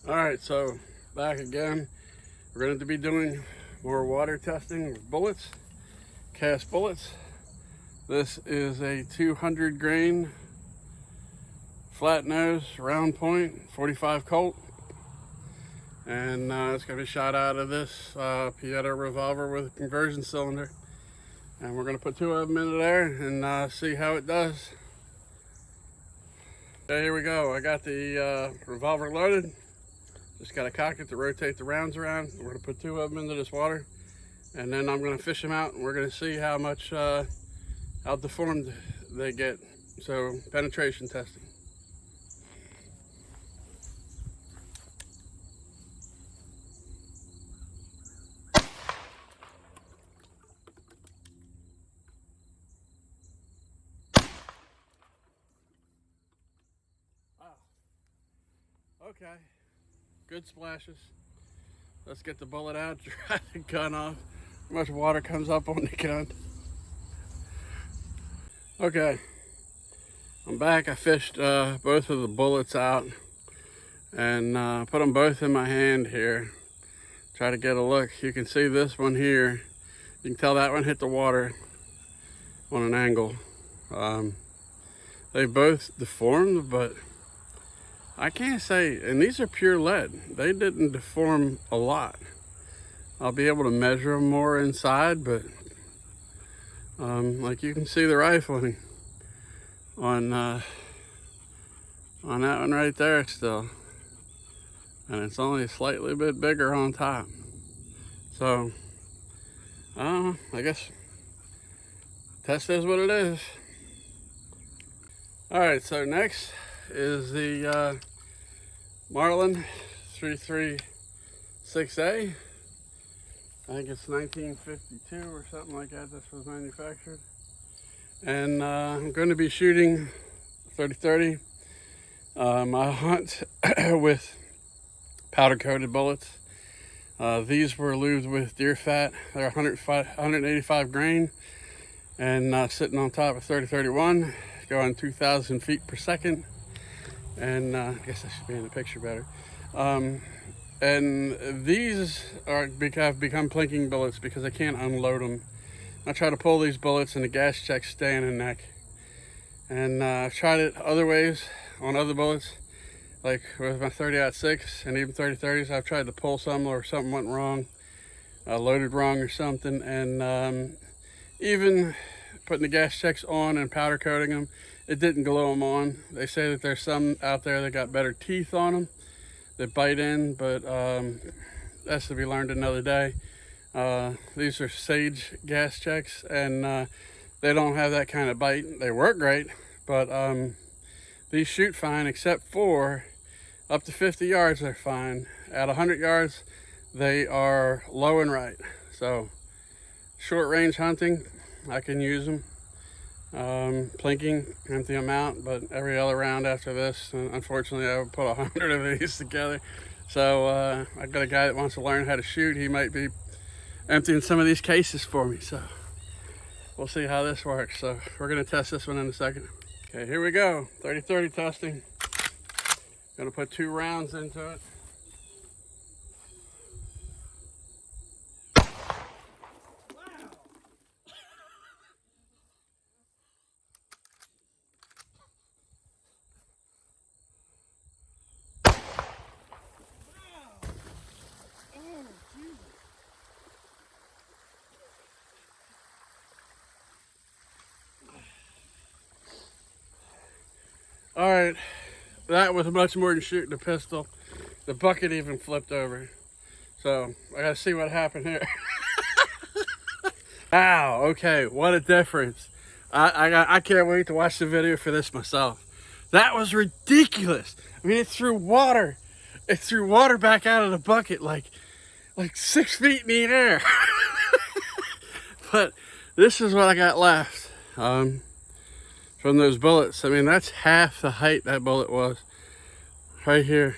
All right, so back again. We're going to be doing more water testing with bullets, cast bullets. This is a 200 grain flat nose round point 45 Colt, and it's going to be shot out of this Pieta revolver with a conversion cylinder, and we're going to put two of them into there and see how it does. Okay, here we go. I got the revolver loaded. Just got to cock it to rotate the rounds around. We're going to put two of them into this water, and then I'm going to fish them out, and we're going to see how much how deformed they get. So penetration testing. Wow. Okay. Good splashes. Let's get the bullet out, dry the gun off. How much water comes up on the gun. Okay, I'm back. I fished both of the bullets out and put them both in my hand here. Try to get a look. You can see this one here. You can tell that one hit the water on an angle. They both deformed, but I can't say, and these are pure lead. They didn't deform a lot. I'll be able to measure them more inside, but like you can see the rifling on that one right there still, and it's only a slightly bit bigger on top. So I guess test is what it is. All right, so next is the Marlin 336A. I think it's 1952 or something like that. This was manufactured. And I'm going to be shooting 30-30. I hunt with powder coated bullets. These were lubed with deer fat. They're 185 grain and sitting on top of 30-31, going 2,000 feet per second. And I guess I should be in the picture better. And these have become plinking bullets because I can't unload them. I try to pull these bullets and the gas checks stay in the neck. And I've tried it other ways on other bullets, like with my 30-06 and even 30-30s. I've tried to pull some or something went wrong, loaded wrong or something. And even putting the gas checks on and powder coating them, it didn't glue them on. They say that there's some out there that got better teeth on them that bite in, but that's to be learned another day. These are Sage gas checks, and they don't have that kind of bite. They work great, but these shoot fine, except for up to 50 yards they're fine. At 100 yards they are low and right. So short range hunting, I can use them. Plinking, empty them out, but every other round after this, unfortunately I would put 100 of these together. So I've got a guy that wants to learn how to shoot. He might be emptying some of these cases for me, so we'll see how this works. So we're going to test this one in a second. Okay, here we go. 30-30 testing. Gonna put 2 rounds into it. All right, that was much more than shooting a pistol. The bucket even flipped over. So I gotta see what happened here. Wow, okay, what a difference. I can't wait to watch the video for this myself. That was ridiculous. I mean, it threw water. It threw water back out of the bucket like 6 feet in the air. But this is what I got left. From those bullets. I mean, that's half the height that bullet was right here,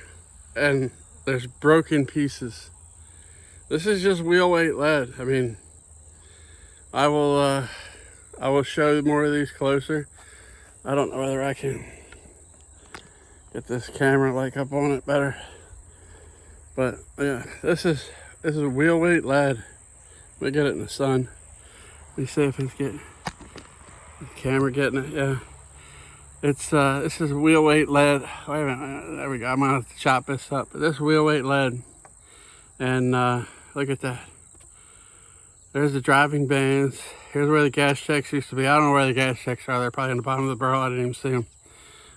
and there's broken pieces. This is just wheel weight lead. I mean, I will show more of these closer. I don't know whether I can get this camera like up on it better. But yeah, this is a wheel weight lead. Let me get it in the sun. Let me see if it's getting the camera getting it. Yeah, it's this is a wheel weight lead. Wait a minute, there we go. I'm gonna have to chop this up. But this is wheel weight lead, and look at that. There's the driving bands. Here's where the gas checks used to be. I don't know where the gas checks are. They're probably in the bottom of the barrel. I didn't even see them.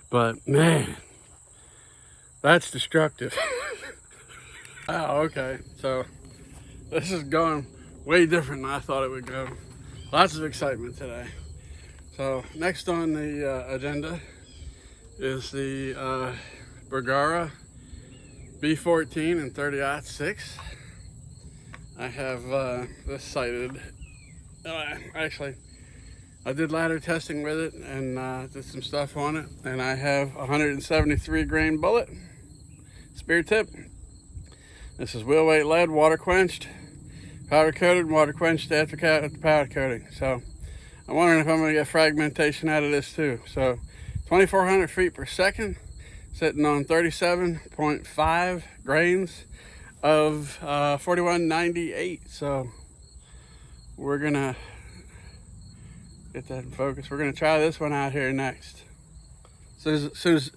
But man, that's destructive. Oh, okay. So this is going way different than I thought it would go. Lots of excitement today. So next on the agenda is the Bergara B14 and 30-06. I have this sighted. Actually, I did ladder testing with it and did some stuff on it, and I have a 173 grain bullet, spear tip. This is wheel weight lead, water quenched, powder coated, water quenched after powder coating. So I'm wondering if I'm going to get fragmentation out of this too. So 2,400 feet per second, sitting on 37.5 grains of 4198. So we're gonna get that in focus. We're gonna try this one out here next. Soon as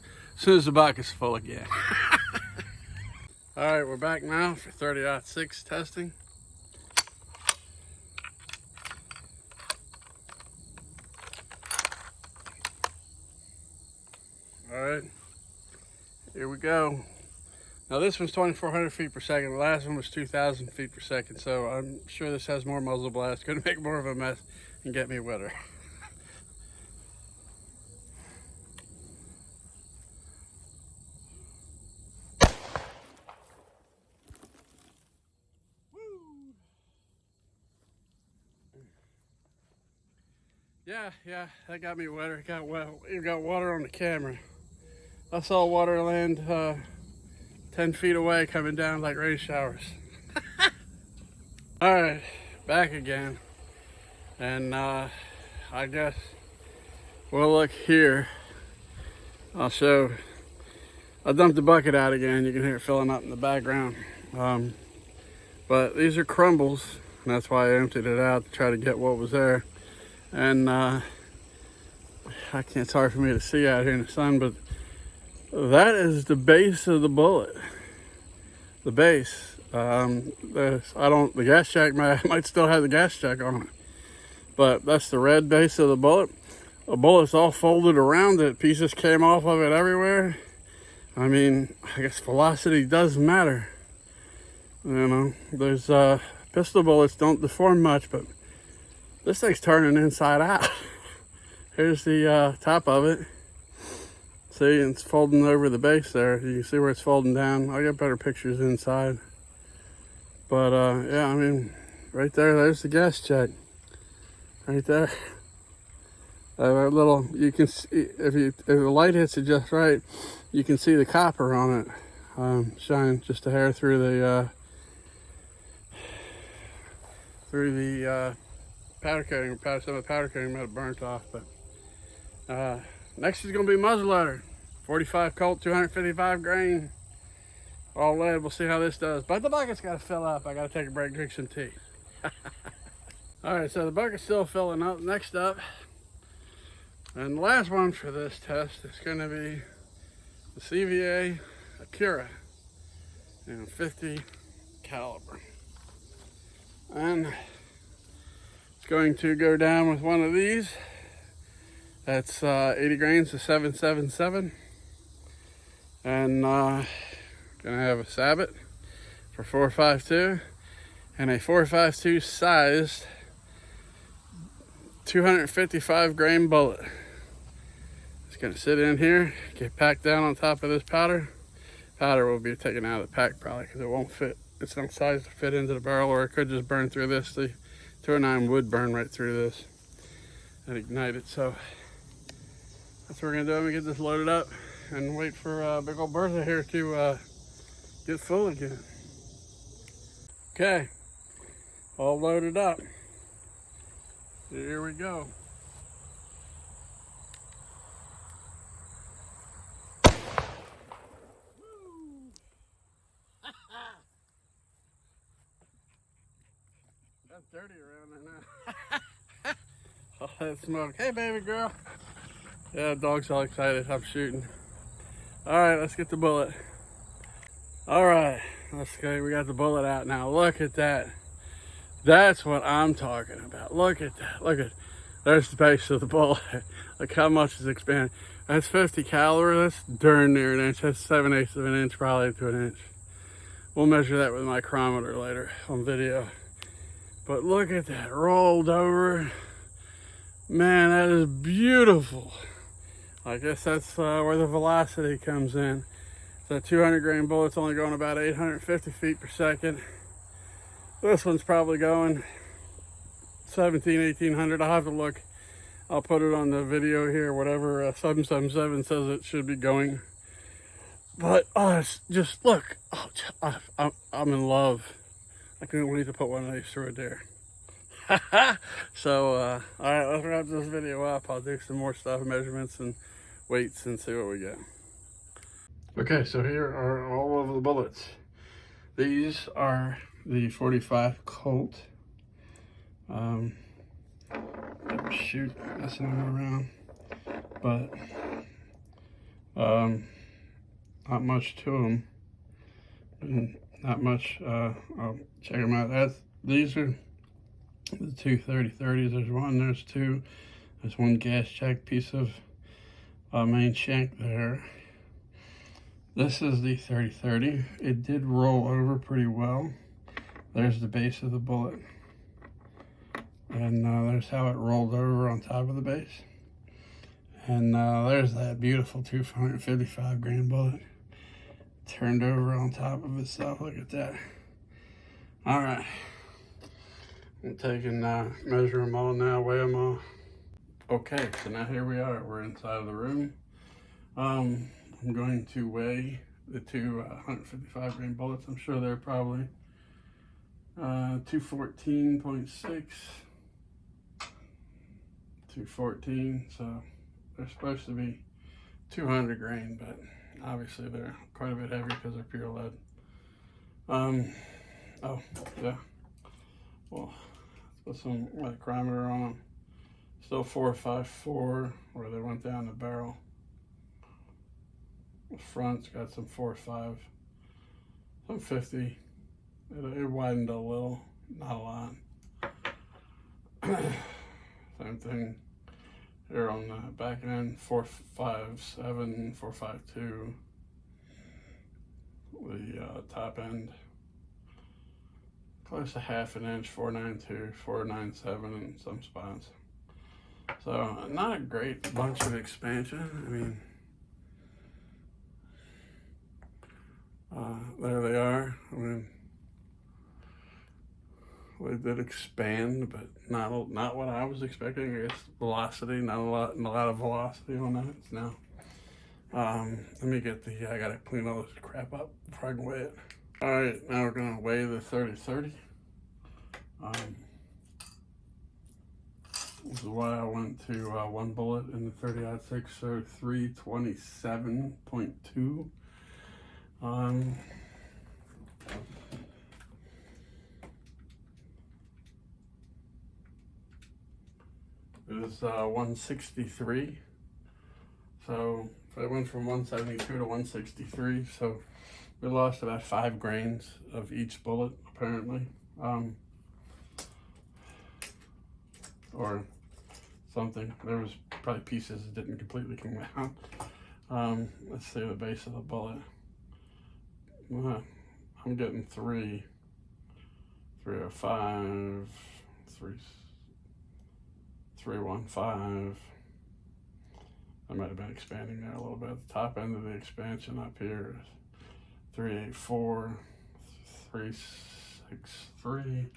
the bucket's full again. All right, we're back now for 30-06 testing. All right, here we go. Now this one's 2,400 feet per second. The last one was 2,000 feet per second. So I'm sure this has more muzzle blast. Gonna make more of a mess and get me wetter. Yeah, that got me wetter. It got wet. It got water on the camera. I saw water land 10 feet away coming down like rain showers. All right, back again. And I guess we'll look here. I'll show. I dumped the bucket out again. You can hear it filling up in the background. But these are crumbles, and that's why I emptied it out to try to get what was there. And it's hard for me to see out here in the sun, but that is the base of the bullet. The base. The gas jack might still have the gas jack on it, but that's the red base of the bullet. The bullet's all folded around it. Pieces came off of it everywhere. I mean, I guess velocity does matter. You know, there's pistol bullets don't deform much, but this thing's turning inside out. Here's the top of it. See, it's folding over the base there. You can see where it's folding down. I'll get better pictures inside. But yeah, I mean, right there's the gas check. Right there. You can see, if the light hits it just right, you can see the copper on it. Shine just a hair through the powder coating. Some of the powder coating might have burnt off. But next is going to be muzzleloader. 45 Colt, 255 grain. All lead. We'll see how this does. But the bucket's got to fill up. I got to take a break, drink some tea. All right, so the bucket's still filling up. Next up, and the last one for this test is going to be the CVA Acura, 50 caliber. And it's going to go down with one of these. That's 80 grains to 777. And gonna have a sabot for 452 and a 452 sized 255 grain bullet. It's gonna sit in here, get packed down on top of this powder. Powder will be taken out of the pack probably because it won't fit. It's not sized to fit into the barrel, or it could just burn through this. The 209 would burn right through this and ignite it. So that's what we're gonna do. Let me get this loaded up and wait for big old Bertha here to get full again. Okay, all loaded up. Here we go. dirty around there now. Oh, that smoke. Hey, baby girl. Yeah, dog's all excited. I'm shooting. All right, let's get the bullet. All right, let's go. We got the bullet out now. Look at that. That's what I'm talking about. Look at that. Look at, there's the base of the bullet. Look how much is expanded. That's 50 caliber. That's darn near an inch. That's 7/8 of an inch, probably to an inch. We'll measure that with a micrometer later on video. But look at that, rolled over. Man, that is beautiful. I guess that's where the velocity comes in. So 200 grain bullet's only going about 850 feet per second. This one's probably going 1800. I'll have to look. I'll put it on the video here, whatever 777 says it should be going. But it's just, look, I'm in love. I couldn't wait to put one of these through a deer. So, all right, let's wrap this video up. I'll do some more stuff, measurements and weights, and see what we get. Okay, so here are all of the bullets. These are the 45 Colt. Shoot, messing them around, but not much to them, and not much. I'll check them out. These are the two 30-30s. There's one, there's two. There's one gas check piece of main shank there. This is the 30-30. It did roll over pretty well. There's the base of the bullet. And there's how it rolled over on top of the base. And there's that beautiful 255 grain bullet. Turned over on top of itself. Look at that. All right. I'm taking, measure them all now, weigh them all. Okay, so now here we are. We're inside of the room. I'm going to weigh the two 155 grain bullets. I'm sure they're probably 214.6. 214, so they're supposed to be 200 grain, but obviously they're quite a bit heavy because they're pure lead. Oh yeah, well, let's put some micrometer on them. Still 4.54 where they went down the barrel. The front's got some 4.5, some 50. It widened a little, not a lot. Same thing here on the back end, 4.57, 4.52. The top end, close to half an inch, 4.92, 4.97 in some spots. So not a great bunch of expansion. I mean, there they are. I mean, they did expand, but not what I was expecting. I guess velocity, not a lot of velocity on that. It's now. Let me get the. I gotta clean all this crap up before I can weigh it. All right, now we're gonna weigh the 30-30. This is why I went to one bullet in the 30-06, so 327.2. It was 163. So I went from 172 to 163. So we lost about 5 grains of each bullet, apparently. Or something. There was probably pieces that didn't completely come out. Let's see the base of the bullet. I'm getting 305, 315. I might have been expanding there a little bit. The top end of the expansion up here is 384, 363,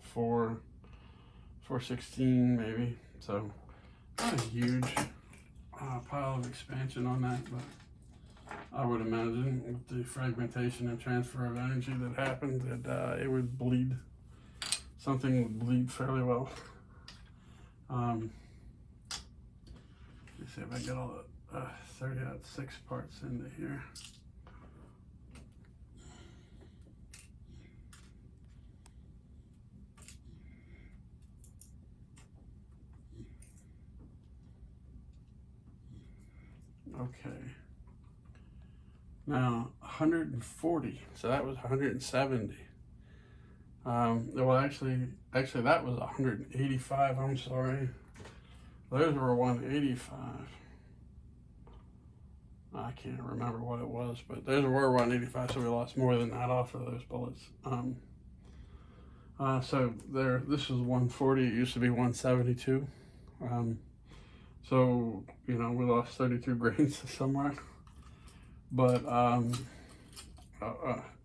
416 maybe. So not a huge pile of expansion on that, but I would imagine with the fragmentation and transfer of energy that happened, that it would bleed. Something would bleed fairly well. Let me see if I get all the 30-06 parts into here. Okay. Now 140. So that was 170. Well, actually, that was 185. I'm sorry. Those were 185. I can't remember what it was, but those were 185, so we lost more than that off of those bullets. So there, this was 140. It used to be 172. So you know, we lost 32 grains somewhere. But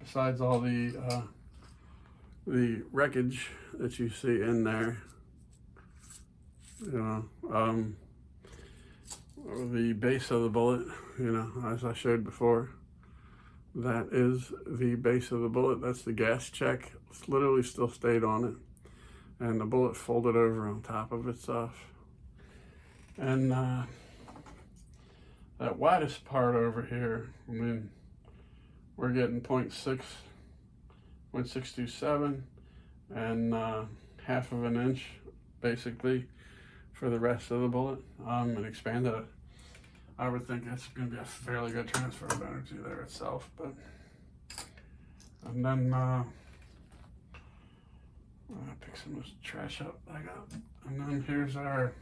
besides all the wreckage that you see in there, you know, the base of the bullet, you know, as I showed before, that is the base of the bullet. That's the gas check. It's literally still stayed on it, and the bullet folded over on top of itself. And that widest part over here, I mean, we're getting 0.627 and half of an inch basically for the rest of the bullet. And expanded it. I would think it's going to be a fairly good transfer of energy there itself. But and then I'll pick some of this trash up I got. And then here's our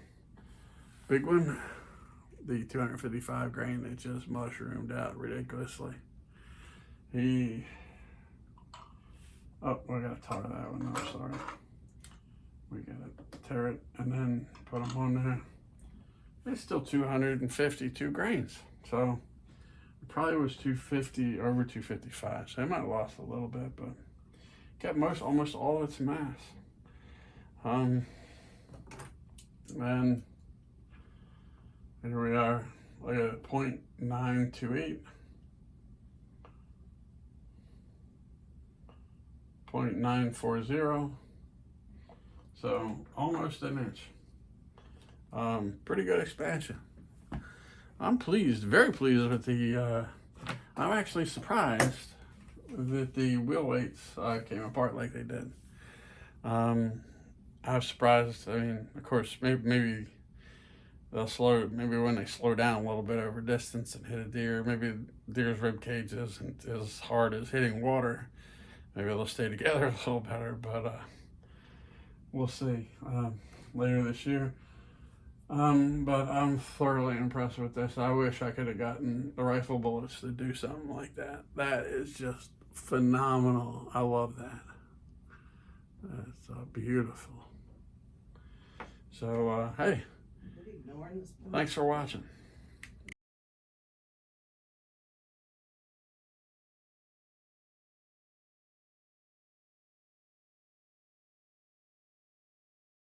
big one, the 255 grain that just mushroomed out ridiculously. Oh, we gotta tar that one, I'm sorry. We gotta tear it and then put them on there. It's still 252 grains. So it probably was 250, over 255. So it might have lost a little bit, but kept almost all of its mass. And here we are, look at 0.928. 0.940, so almost an inch. Pretty good expansion. I'm pleased, very pleased with the, I'm actually surprised that the wheel weights came apart like they did. I'm surprised, I mean, of course, maybe they'll maybe when they slow down a little bit over distance and hit a deer, maybe deer's rib cage isn't as hard as hitting water. Maybe they'll stay together a little better, but we'll see later this year. But I'm thoroughly impressed with this. I wish I could have gotten the rifle bullets to do something like that. That is just phenomenal. I love that. That's beautiful. So, hey, thanks for watching.